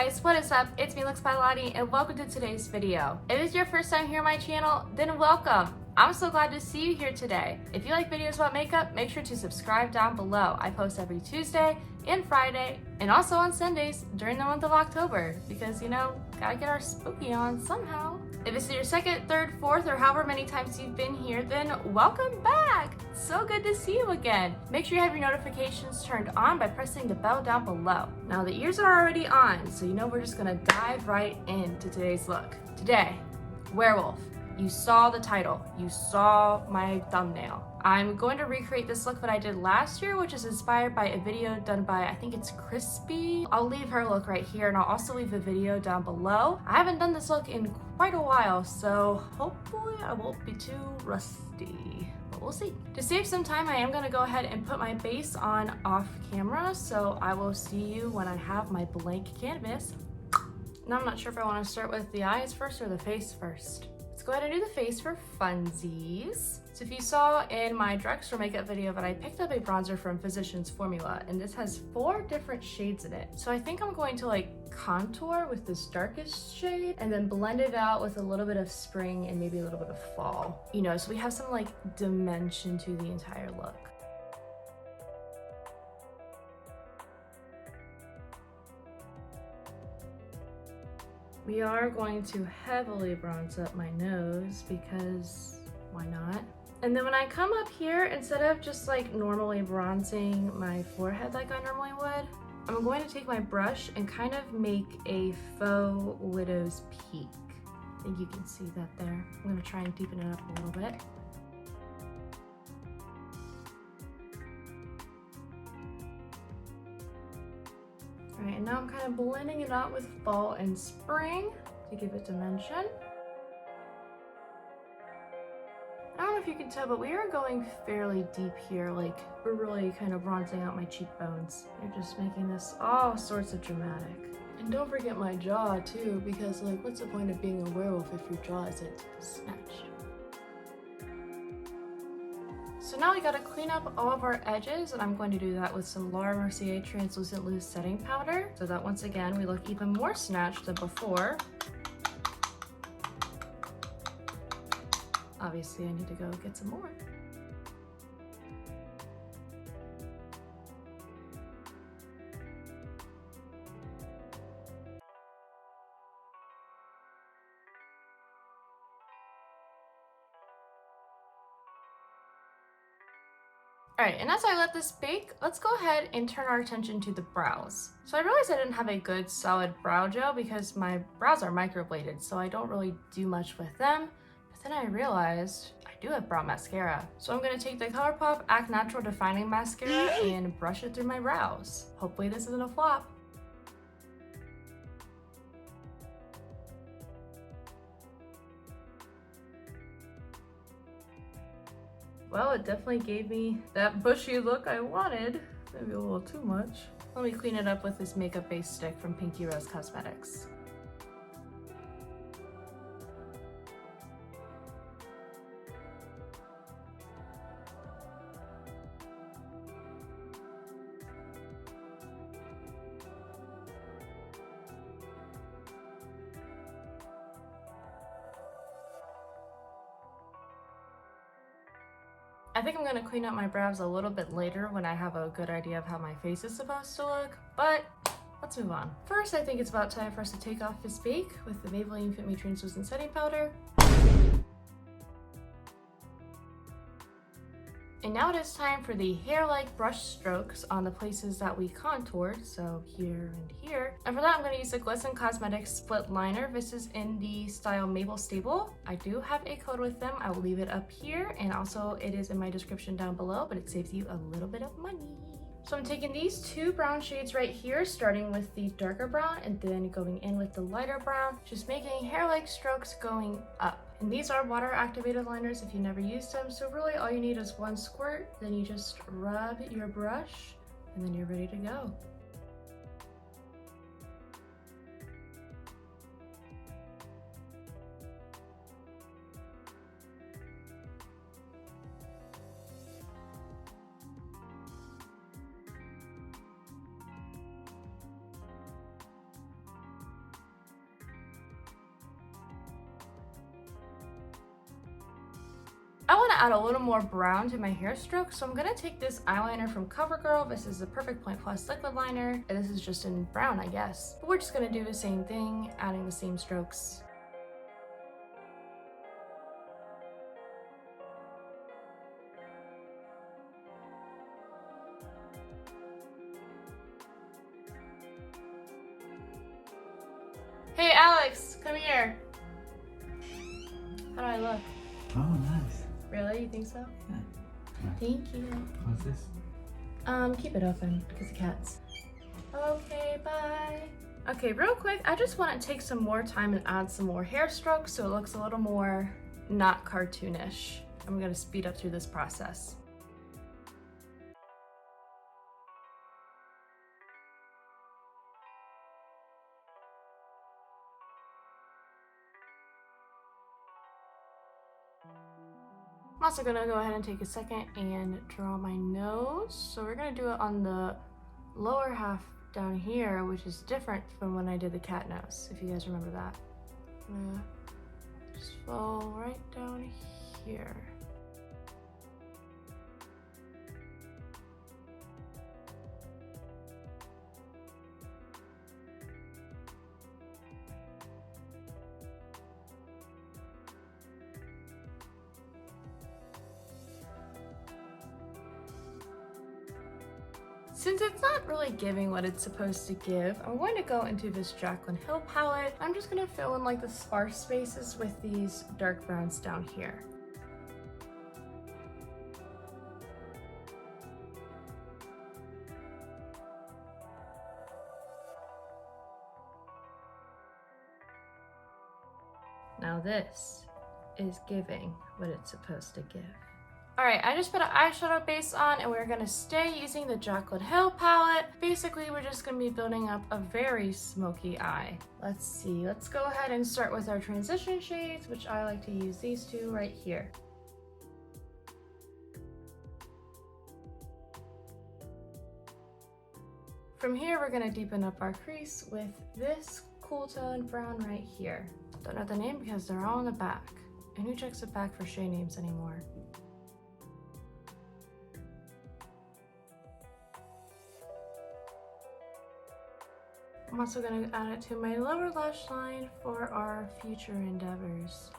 guys, what is up? It's me, looksbylottie, and welcome to today's video. If it's your first time here on my channel, then welcome. I'm so glad to see you here today. If you like videos about makeup, make sure to subscribe down below. I post every Tuesday and Friday, and also on Sundays during the month of October, because, you know, gotta get our spooky on somehow. If this is your second, third, fourth, or however many times you've been here, then welcome back. It's so good to see you again. Make sure you have your notifications turned on by pressing the bell down below. Now the ears are already on, so you know we're just gonna dive right into today's look. Today, Werewolf. You saw the title, you saw my thumbnail. I'm going to recreate this look that I did last year, which is inspired by a video done by, I think it's Chrisspy. I'll leave her look right here, and I'll also leave a video down below. I haven't done this look in quite a while, so hopefully I won't be too rusty, but we'll see. To save some time, I am gonna go ahead and put my base on off camera, so I will see you when I have my blank canvas. Now I'm not sure if I wanna start with the eyes first or the face first. Let's go ahead and do the face for funsies. So if you saw in my drugstore makeup video that I picked up a bronzer from Physicians Formula, and this has 4 different shades in it. So I think I'm going to like contour with this darkest shade and then blend it out with a little bit of spring and maybe a little bit of fall. You know, so we have some like dimension to the entire look. We are going to heavily bronze up my nose because why not? And then when I come up here, instead of just like normally bronzing my forehead like I normally would, I'm going to take my brush and kind of make a faux widow's peak. I think you can see that there. I'm gonna try and deepen it up a little bit. All right, and now I'm kind of blending it out with fall and spring to give it dimension. I don't know if you can tell, but we are going fairly deep here. Like, we're really kind of bronzing out my cheekbones. You're just making this all sorts of dramatic. And don't forget my jaw too, because like, what's the point of being a werewolf if your jaw isn't snatched? So now we gotta clean up all of our edges, and I'm going to do that with some Laura Mercier Translucent Loose Setting Powder, so that once again we look even more snatched than before. Obviously I need to go get some more. All right, and as I let this bake, let's go ahead and turn our attention to the brows. So I realized I didn't have a good solid brow gel because my brows are microbladed, so I don't really do much with them. But then I realized I do have brow mascara. So I'm gonna take the ColourPop Act Natural Defining Mascara and brush it through my brows. Hopefully this isn't a flop. Well, it definitely gave me that bushy look I wanted. Maybe a little too much. Let me clean it up with this makeup base stick from Pinky Rose Cosmetics. I think I'm gonna clean up my brows a little bit later when I have a good idea of how my face is supposed to look, but let's move on. First, I think it's about time for us to take off this bake with the Maybelline Fit Me Translucent Setting Powder. And now it is time for the hair-like brush strokes on the places that we contoured, so here and here. And for that, I'm going to use the Glisten Cosmetics Split Liner. This is in the style Maple Stable. I do have a code with them. I will leave it up here, and also it is in my description down below, but it saves you a little bit of money. So I'm taking these 2 brown shades right here, starting with the darker brown and then going in with the lighter brown, just making hair-like strokes going up. And these are water activated liners if you never used them, so really all you need is 1 squirt, then you just rub your brush, and then you're ready to go. I want to add a little more brown to my hair stroke, so I'm going to take this eyeliner from CoverGirl. This is the Perfect Point Plus liquid liner, and this is just in brown, I guess. But we're just going to do the same thing, adding the same strokes. Hey Alex, come here. How do I look? Oh, nice. Really? You think so? Yeah. Thank you. What's this? Keep it open because the cats. Okay, bye. Okay, real quick, I just want to take some more time and add some more hair strokes so it looks a little more not cartoonish. I'm gonna speed up through this process. I'm also gonna go ahead and take a second and draw my nose. So we're gonna do it on the lower half down here, which is different from when I did the cat nose, if you guys remember that. I'm gonna just fall right down here. Since it's not really giving what it's supposed to give, I'm going to go into this Jaclyn Hill palette. I'm just going to fill in like the sparse spaces with these dark browns down here. Now this is giving what it's supposed to give. Alright, I just put an eyeshadow base on and we're going to stay using the Jaclyn Hill palette. Basically, we're just going to be building up a very smoky eye. Let's see, let's go ahead and start with our transition shades, which I like to use these two right here. From here, we're going to deepen up our crease with this cool tone brown right here. Don't know the name because they're all in the back. And who checks the back for shade names anymore? I'm also going to add it to my lower lash line for our future endeavors.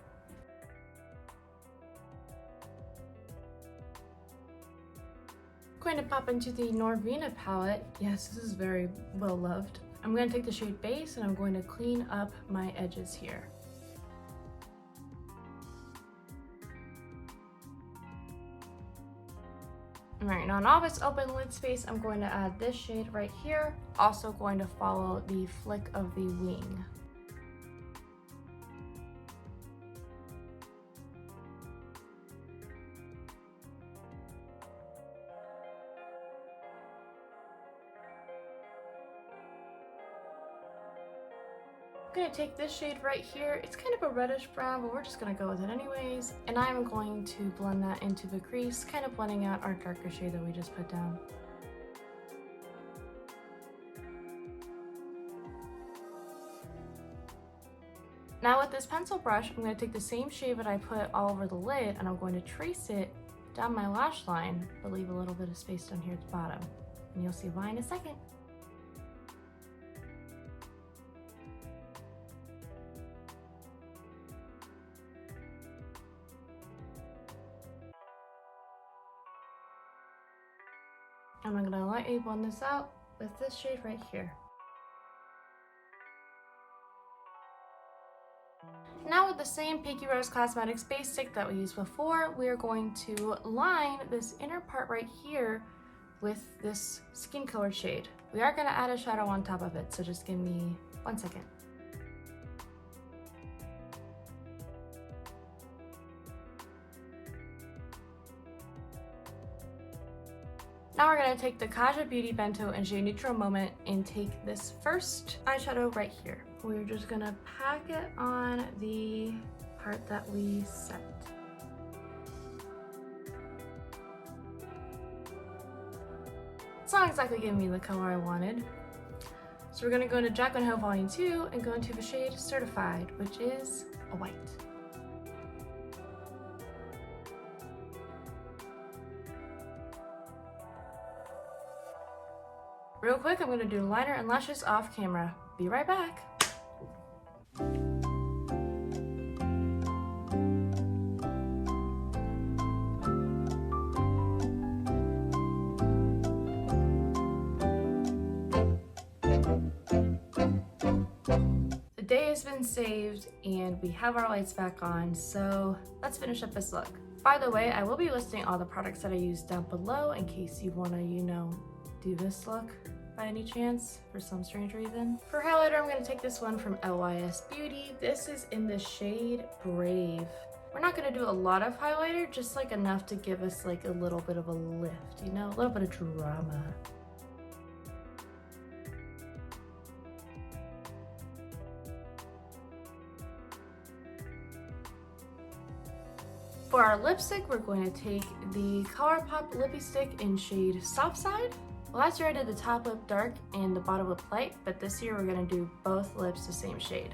I'm going to pop into the Norvina palette. Yes, this is very well loved. I'm going to take the shade Base and I'm going to clean up my edges here. Alright, now in all this open lid space, I'm going to add this shade right here. Also going to follow the flick of the wing. I'm going to take this shade right here. It's kind of a reddish brown, but we're just going to go with it anyways. And I'm going to blend that into the crease, kind of blending out our darker shade that we just put down. Now with this pencil brush, I'm going to take the same shade that I put all over the lid and I'm going to trace it down my lash line, but leave a little bit of space down here at the bottom. And you'll see why in a second. And I'm gonna lightly blend this out with this shade right here. Now with the same Pinky Rose Cosmetics base stick that we used before, we are going to line this inner part right here with this skin color shade. We are gonna add a shadow on top of it, so just give me 1 second. Now we're going to take the Kaja Beauty Bento and Shade Neutral Moment and take this first eyeshadow right here. We're just going to pack it on the part that we set. It's not exactly giving me the color I wanted. So we're going to go into Jaclyn Hill Volume 2 and go into the shade Certified, which is a white. Real quick, I'm gonna do liner and lashes off camera. Be right back. The day has been saved and we have our lights back on, so let's finish up this look. By the way, I will be listing all the products that I use down below in case you wanna, do this look by any chance for some strange reason. For highlighter, I'm gonna take this one from LYS Beauty. This is in the shade Brave. We're not gonna do a lot of highlighter, just like enough to give us like a little bit of a lift, a little bit of drama. For our lipstick, we're going to take the ColourPop Lippy Stick in shade Soft Side. Last year I did the top lip dark and the bottom lip light, but this year we're going to do both lips the same shade.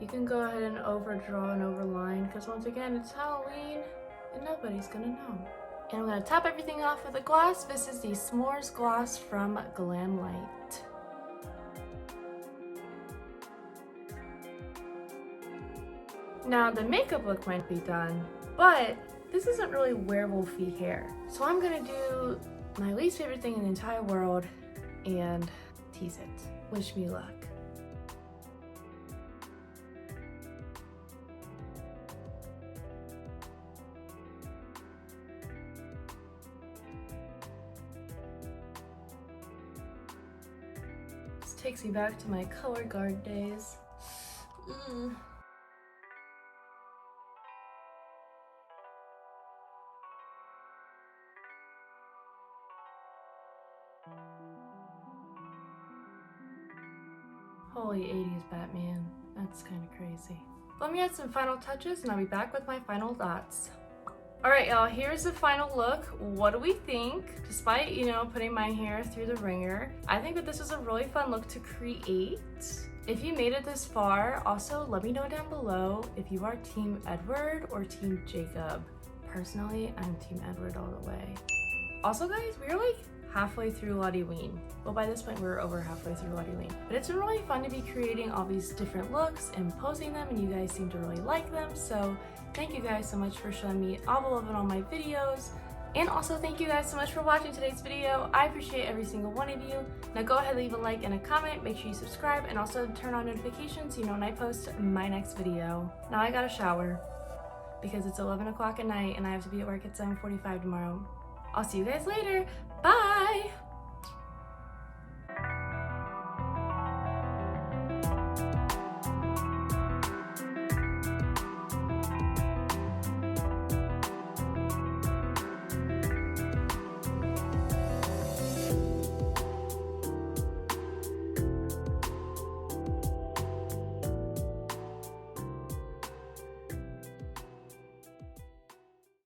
You can go ahead and overdraw and overline because once again it's Halloween and nobody's gonna know. And I'm gonna top everything off with a gloss. This is the S'mores gloss from Glamlight. Now the makeup look might be done, but this isn't really werewolfy hair. So I'm gonna do my least favorite thing in the entire world and tease it. Wish me luck. This takes me back to my color guard days. Holy 80s Batman, that's kind of crazy. Let me add some final touches and I'll be back with my final thoughts. Alright y'all, here's the final look. What do we think? Despite, putting my hair through the ringer, I think that this was a really fun look to create. If you made it this far, also let me know down below if you are Team Edward or Team Jacob. Personally, I'm Team Edward all the way. Also guys, we're like halfway through LOTTIEWEEN. Well, by this point, we're over halfway through LOTTIEWEEN. But it's been really fun to be creating all these different looks and posting them, and you guys seem to really like them. So thank you guys so much for showing me all the love in all my videos. And also thank you guys so much for watching today's video. I appreciate every single one of you. Now go ahead, leave a like and a comment. Make sure you subscribe and also turn on notifications so you know when I post my next video. Now I gotta shower because it's 11 o'clock at night and I have to be at work at 7:45 tomorrow. I'll see you guys later. Bye!